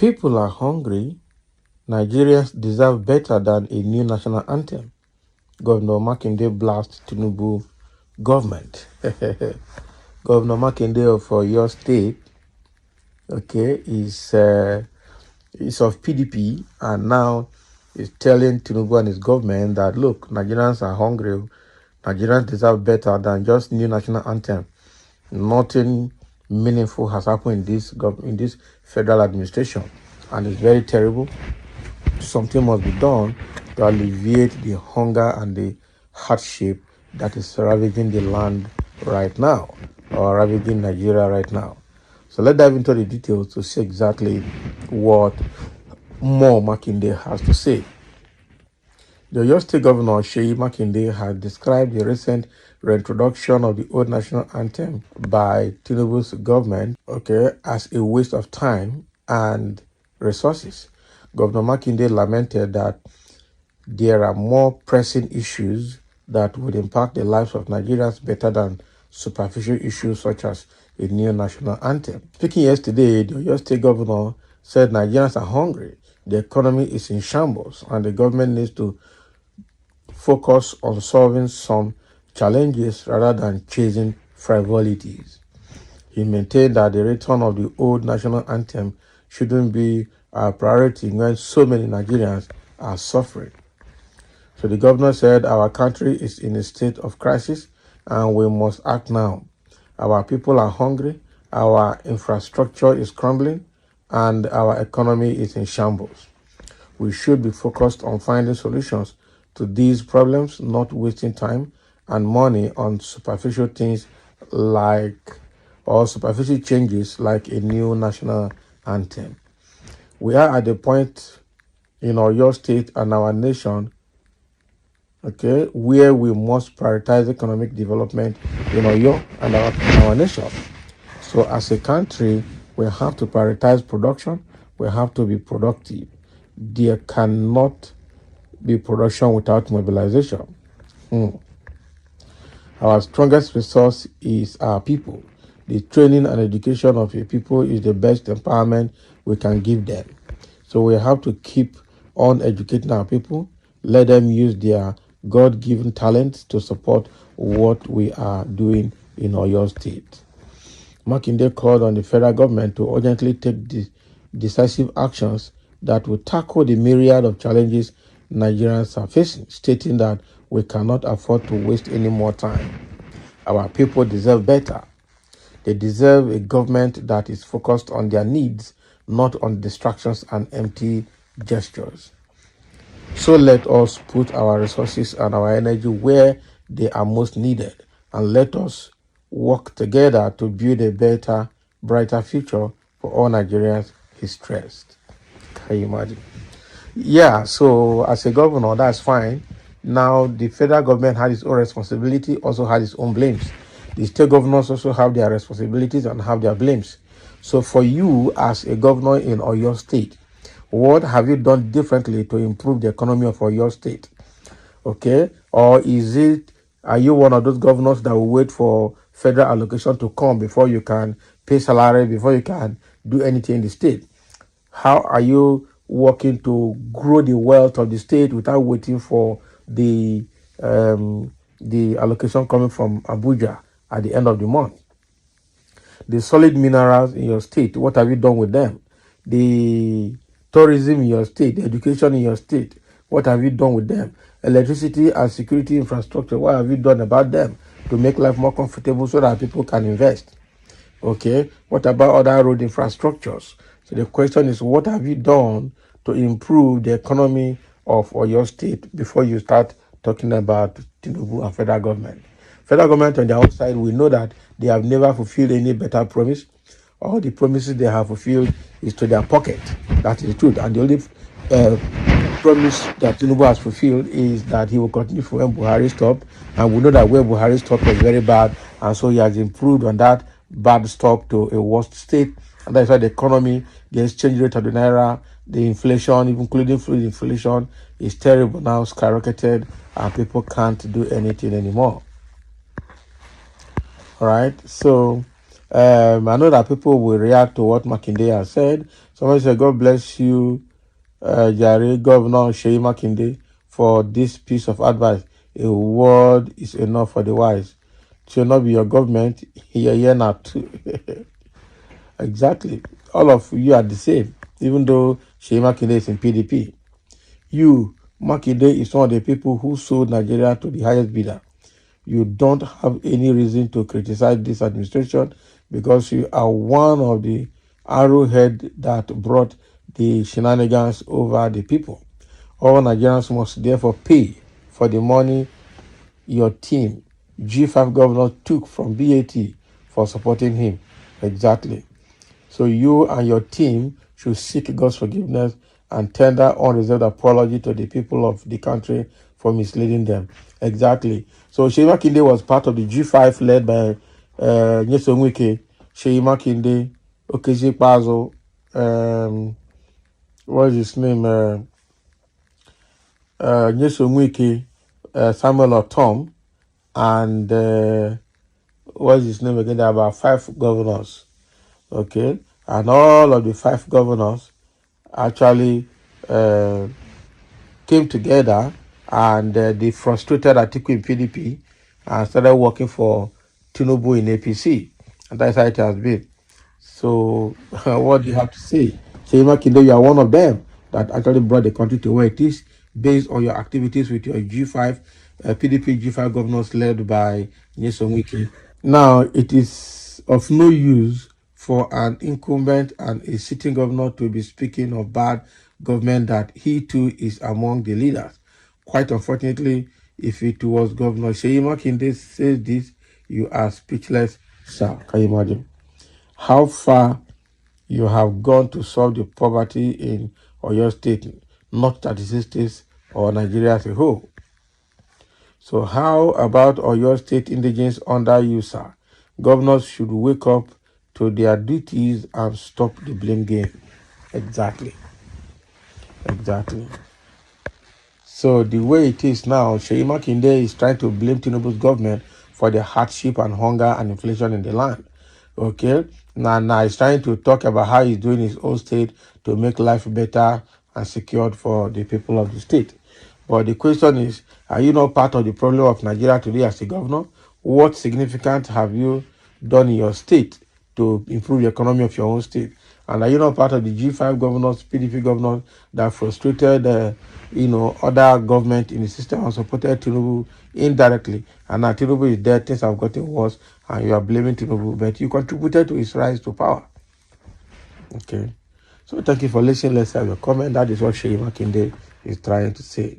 People are hungry. Nigerians deserve better than a new national anthem. Governor Makinde blasts Tinubu government. Governor Makinde of your state, okay, is of PDP, and now is telling Tinubu and his government that, look, Nigerians are hungry. Nigerians deserve better than just new national anthem. Nothing meaningful has happened in this federal administration, and it's very terrible. Something must be done to alleviate the hunger and the hardship that is ravaging the land right now, or ravaging Nigeria right now. So let's dive into the details to see exactly what more Makinde has to say. The Oyo State Governor Seyi Makinde has described the recent reintroduction of the old national anthem by Tinubu's government, as a waste of time and resources. Governor Makinde lamented that there are more pressing issues that would impact the lives of Nigerians better than superficial issues such as a new national anthem. Speaking yesterday, the Oyo State Governor said Nigerians are hungry, the economy is in shambles, and the government needs to focus on solving some challenges rather than chasing frivolities. He maintained that the return of the old national anthem shouldn't be a priority when so many Nigerians are suffering. So the governor said our country is in a state of crisis and we must act now. Our people are hungry, our infrastructure is crumbling, and our economy is in shambles. We should be focused on finding solutions to these problems, not wasting time and money on superficial things superficial changes like a new national anthem. We are at the point in your state and our nation, where we must prioritize economic development in Oyo and our nation. So as a country, we have to prioritize production. We have to be productive. There cannot be production without mobilization. Our strongest resource is our people. The training and education of your people is the best empowerment we can give them. So we have to keep on educating our people, let them use their God-given talents to support what we are doing in Oyo State. Makinde called on the federal government to urgently take decisive actions that will tackle the myriad of challenges Nigerians are facing, stating that we cannot afford to waste any more time. Our people deserve better. They deserve a government that is focused on their needs, not on distractions and empty gestures. So let us put our resources and our energy where they are most needed, and let us work together to build a better, brighter future for all Nigerians, he stressed. Can you imagine? Yeah, so as a governor, that's fine. Now, the federal government has its own responsibility, also has its own blames. The state governors also have their responsibilities and have their blames. So for you as a governor in Oyo State, what have you done differently to improve the economy of Oyo State? Or are you one of those governors that will wait for federal allocation to come before you can pay salary, before you can do anything in the state? How are you working to grow the wealth of the state without waiting for the allocation coming from Abuja at the end of the month? The solid minerals in your state, what have you done with them? The tourism in your state, the education in your state, what have you done with them? Electricity and security infrastructure, what have you done about them to make life more comfortable so that people can invest? What about other road infrastructures? So the question is, what have you done to improve the economy of Oyo State before you start talking about Tinubu and federal government? Federal government on their own side, we know that they have never fulfilled any better promise. All the promises they have fulfilled is to their pocket. That is the truth. And the only promise that Tinubu has fulfilled is that he will continue from when Buhari stopped. And we know that where Buhari stopped was very bad. And so he has improved on that bad stop to a worse state. And that's why the economy, the exchange rate of the naira, the inflation, even including food inflation, is terrible now, skyrocketed, and people can't do anything anymore. All right. So I know that people will react to what Makinde has said, Somebody said, God bless you, Jare, Governor Sheyi Makinde, for this piece of advice. A word is enough for the wise. It should not be your government. Here not. Exactly. All of you are the same, even though Sheyi Makinde is in PDP. You, Makinde, is one of the people who sold Nigeria to the highest bidder. You don't have any reason to criticize this administration because you are one of the arrowhead that brought the shenanigans over the people. All Nigerians must therefore pay for the money your team, G5 governor, took from BAT for supporting him. Exactly. So you and your team should seek God's forgiveness and tender unreserved apology to the people of the country for misleading them. Exactly. So Sheyi Makinde was part of the G5 led by Nyesom Wike, Sheyi Makinde, Okezie Pazo, what is his name? Nyesom Wike, Samuel Otom, and what is his name again? There are about 5 governors. Okay. And all of the 5 governors actually came together and they frustrated Atiku in PDP and started working for Tinubu in APC. And that's how it has been. So what do you have to say? Sheyi Makinde, you are one of them that actually brought the country to where it is based on your activities with your G5, PDP G5 governors led by Nyesom Wike. Now, it is of no use for an incumbent and a sitting governor to be speaking of bad government that he too is among the leaders. Quite unfortunately, if it was Governor Sheyi Makinde says this, you are speechless, sir. Can you imagine how far you have gone to solve the poverty in Oyo State, not 36 states or Nigeria as a whole? So how about Oyo State indigents under you, sir? Governors should wake up to their duties and stop the blame game. Exactly. Exactly. So the way it is now, Sheyi Makinde is trying to blame Tinubu's government for the hardship and hunger and inflation in the land. Okay? Now he's trying to talk about how he's doing his own state to make life better and secured for the people of the state. But the question is, are you not part of the problem of Nigeria today as a governor? What significant have you done in your state to improve the economy of your own state? And are you not part of the G5 governors, PDP governors that frustrated, other government in the system and supported Tinubu indirectly? And now Tinubu is dead, things have gotten worse, and you are blaming Tinubu, but you contributed to his rise to power. Okay. So thank you for listening. Let's have a comment. That is what Sheyi Makinde is trying to say.